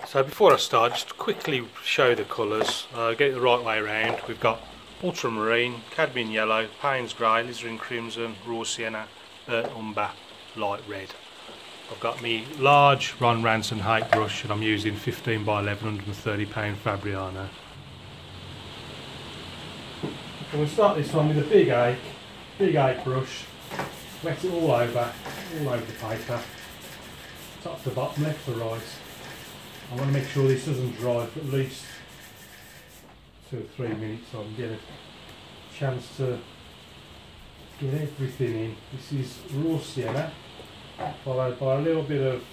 So before I start, just quickly show the colours, get it the right way around. We've got ultramarine, cadmium yellow, Payne's grey, alizarin crimson, raw sienna, burnt umber, light red. I've got my large Ron Ranson height brush and I'm using 15 by 11 £130 Fabriano. And we'll start this one with a big eight brush, wet it all over the paper, top to bottom, left to right. I want to make sure this doesn't dry for at least 2 or 3 minutes so I can get a chance to get everything in. This is raw sienna, followed by a little bit of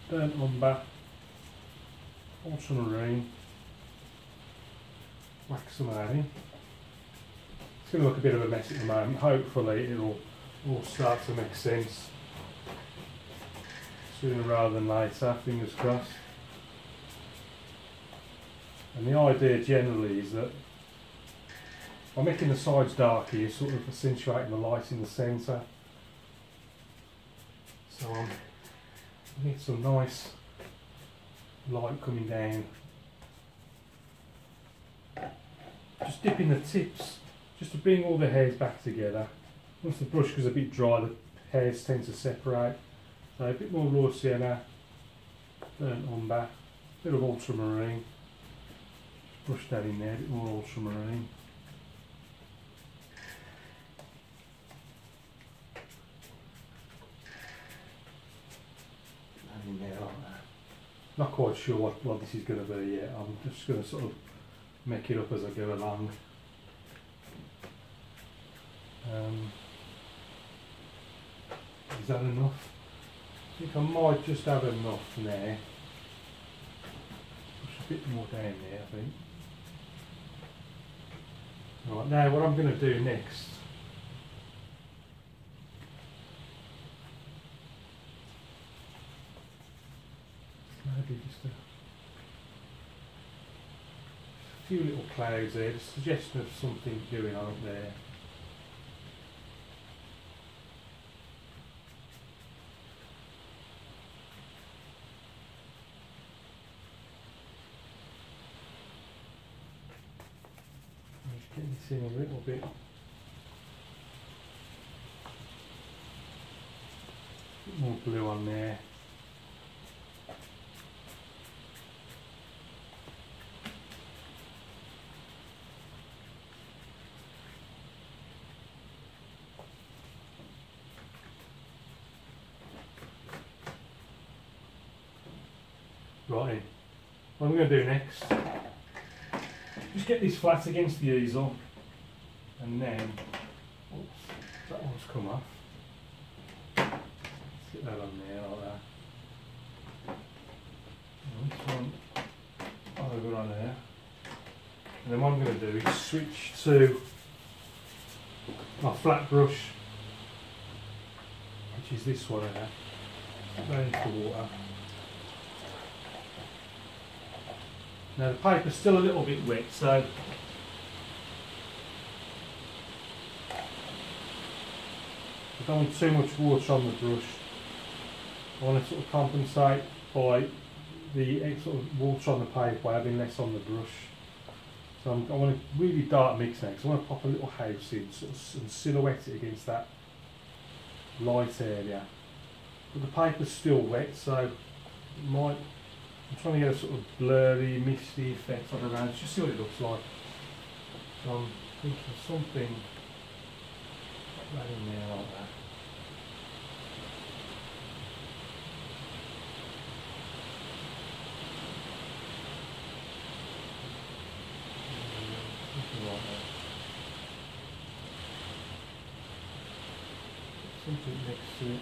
burnt umber, ultramarine, wax some of that in. It's going to look a bit of a mess at the moment, hopefully it'll all start to make sense sooner rather than later, fingers crossed. And the idea generally is that by making the sides darker you're sort of accentuating the light in the centre. So I need some nice light coming down. Just dipping the tips just to bring all the hairs back together. Once the brush goes a bit dry the hairs tend to separate. So a bit more raw sienna, burnt umber, a bit of ultramarine, brush that in there, a bit more ultramarine. That in there like that. Not quite sure what this is going to be yet, I'm just going to sort of make it up as I go along. Is that enough? I think I might just have enough there. Push a bit more down there, I think. Right, now what I'm going to do next maybe just a few little clouds there, just a suggestion of something going on up there. Get this in a little bit. Bit more blue on there. Right, what I'm going to do next, just get this flat against the easel and then, oops, that one's come off. Get that on there like that. And this one over on there. And then what I'm going to do is switch to my flat brush, which is this one here. Straight into water. Now the paper's still a little bit wet, so I don't want too much water on the brush. I want to sort of compensate by the sort of water on the paper by having less on the brush. So I want a really dark mix now, because I want to pop a little house in sort of, and silhouette it against that light area. But the paper's still wet, so it might. I'm trying to get a sort of blurry, misty effect on around, just see what it looks like. So I'm thinking of something right in there like that. Something like that. Something next to it.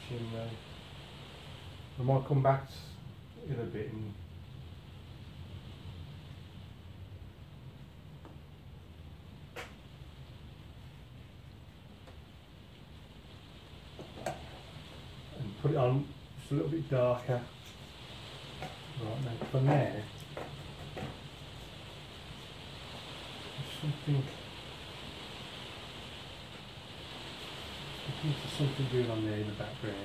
Chimney. I might come back in a bit and put it on just a little bit darker. Right, now from there, something Looking for something going on there in the background.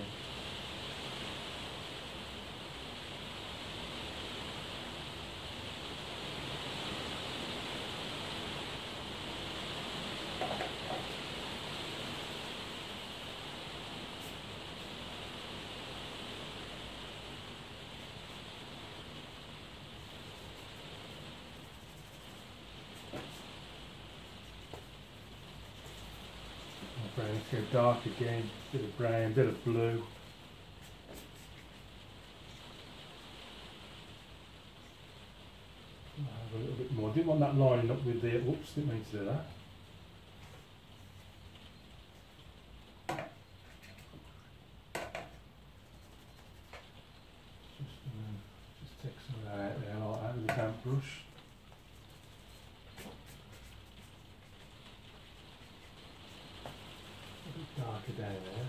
Brown, let's go dark again, bit of brown, bit of blue. Have a little bit more. Didn't want that lining up with the, whoops, didn't mean to do that. Just take some of that out there like that with a damp brush. Darker down there.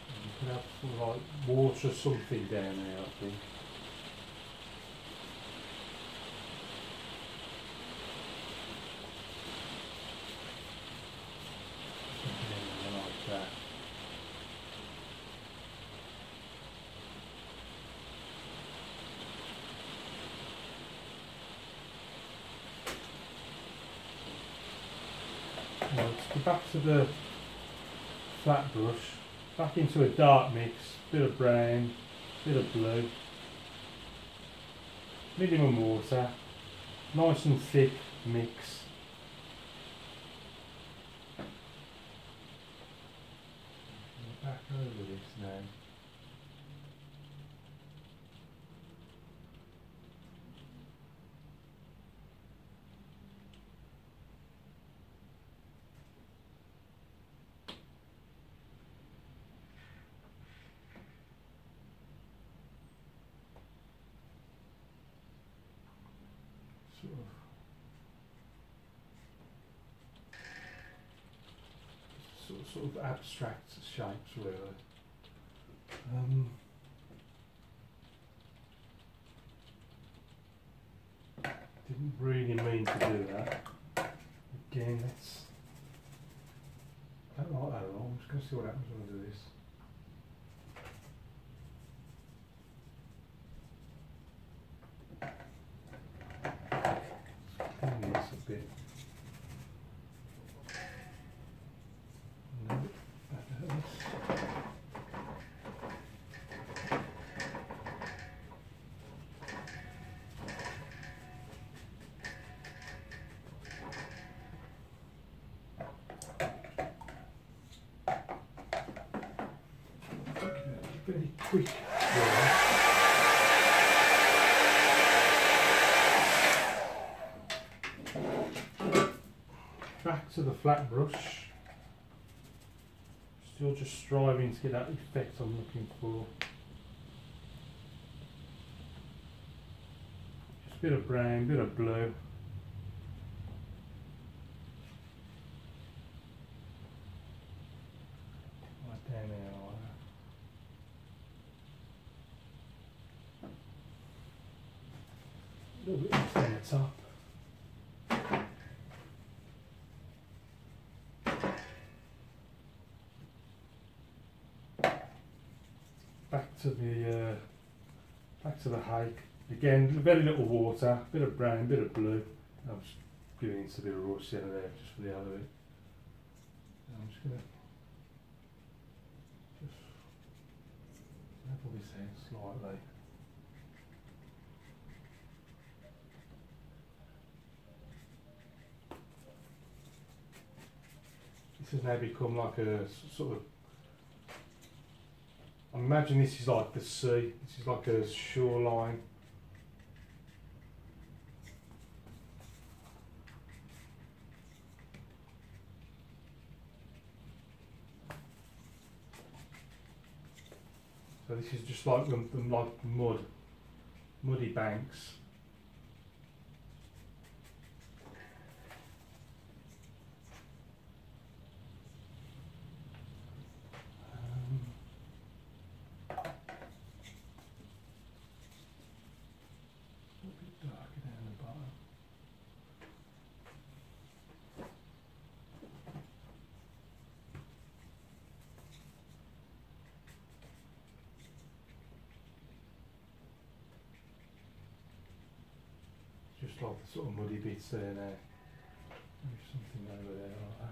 And you can have sort of like water or something down there, I think. Something in there like that. Now let's go back to the flat brush, back into a dark mix, bit of brown, bit of blue, minimum water, nice and thick mix. Back over this now. Sort of abstract shapes, really. Didn't really mean to do that. Again, let's. I don't like that at all. I'm just going to see what happens when I do this. Let's clean this a bit. Very quick. Back to the flat brush. Still just striving to get that effect I'm looking for. Just a bit of brown, bit of blue. Right down there. A little bit off on the top. Back to the hake. Again, very little water, bit of brown, bit of blue. I'm just giving it a bit of raw center there just for the hell of it. I'm just going to level this out slightly. This has now become like a sort of, I imagine this is like the sea, this is like a shoreline. So this is just like like muddy banks. just like the sort of muddy bits there now. Maybe something over there like that.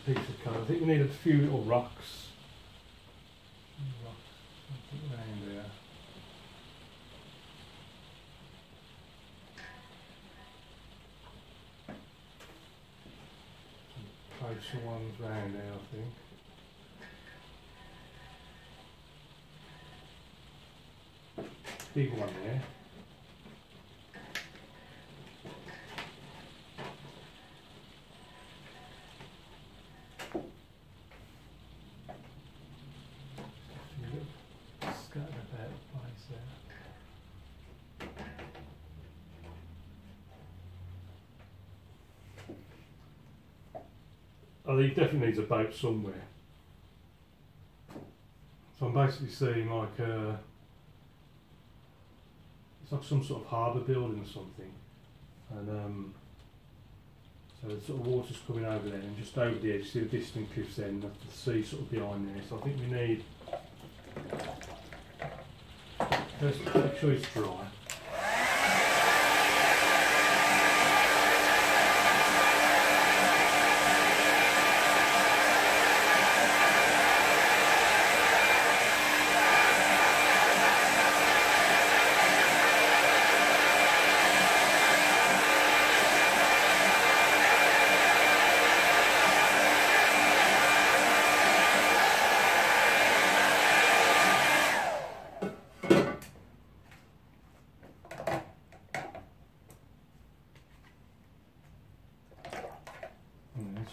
Piece of colour. I think we need a few little rocks. Something around there. Some closer ones round there, I think. Big one there. I think he definitely needs a boat somewhere. So I'm basically seeing like it's like some sort of harbour building or something, and so the sort of water's coming over there, and just over the edge, see the distant cliffs end, the sea sort of behind there. So I think we need. Let's make sure it's dry.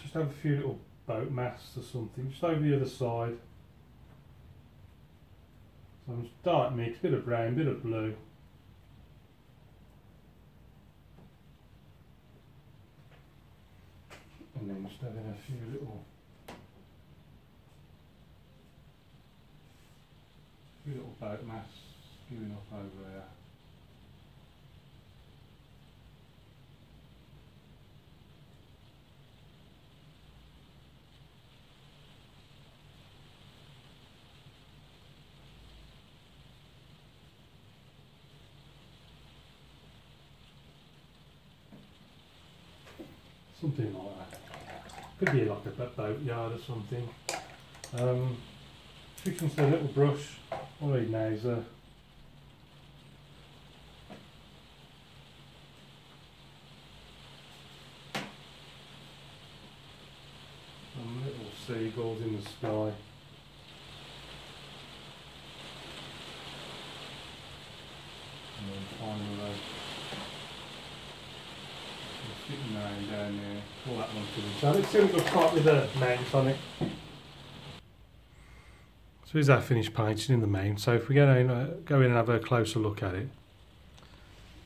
Just have a few little boat masts or something, just over the other side. Some dark mix, bit of brown, bit of blue. And then just having a few little boat masts skewing up over there. Something like that. Could be like a boat yard or something. Fixing to a little brush. All I need now is some little seagulls in the sky. And then finally sitting down there, all that one to the side. Let's see what it looks like with the mount on it. So here's our finished painting in the mount. So if we go in and have a closer look at it.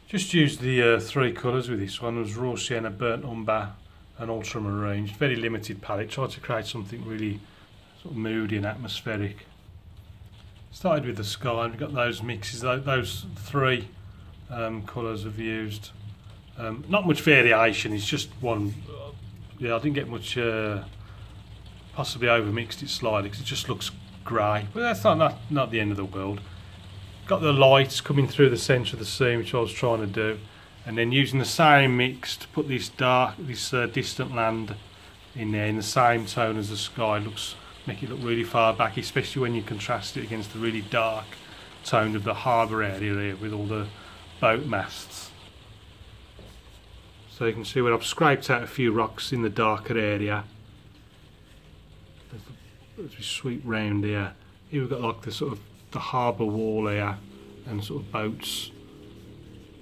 Just used the three colours with this one. It was raw sienna, burnt umber and ultramarine. Very limited palette. Tried to create something really sort of moody and atmospheric. Started with the sky and we've got those mixes, those three colours I've used. Not much variation, it's just one. Yeah, I didn't get much, possibly overmixed it slightly because it just looks grey, but that's not the end of the world. Got the lights coming through the centre of the scene, which I was trying to do, and then using the same mix to put this distant land in there in the same tone as the sky. Make it look really far back, especially when you contrast it against the really dark tone of the harbour area here with all the boat masts. So you can see where I've scraped out a few rocks in the darker area. As we sweep round here, we've got like the sort of the harbour wall here and sort of boats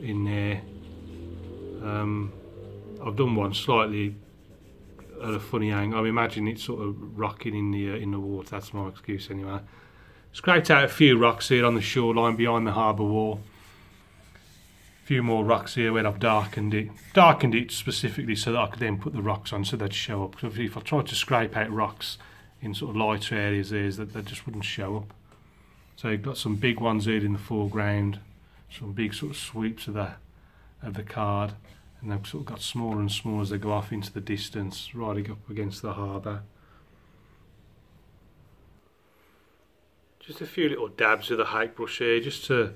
in there. I've done one slightly at a funny angle. I imagine it's sort of rocking in the water. That's my excuse anyway. Scraped out a few rocks here on the shoreline behind the harbour wall. Few more rocks here where I've darkened it specifically so that I could then put the rocks on so they'd show up. Because if I tried to scrape out rocks in sort of lighter areas there, that they just wouldn't show up. So you've got some big ones here in the foreground, some big sort of sweeps of the card, and they've sort of got smaller and smaller as they go off into the distance, riding up against the harbour. Just a few little dabs with the hake brush here, just to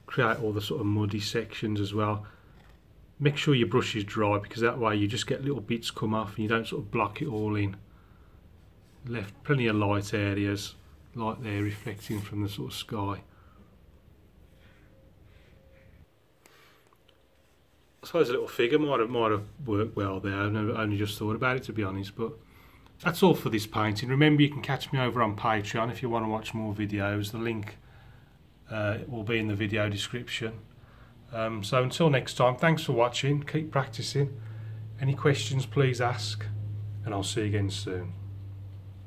create all the sort of muddy sections as well. Make sure your brush is dry, because that way you just get little bits come off and you don't sort of block it all in. Left plenty of light areas, light there reflecting from the sort of sky. I suppose a little figure might have worked well there. I only just thought about it, to be honest, but that's all for this painting. Remember, you can catch me over on Patreon if you want to watch more videos. The link will be in the video description. So until next time, thanks for watching. Keep practicing. Any questions, please ask, and I'll see you again soon.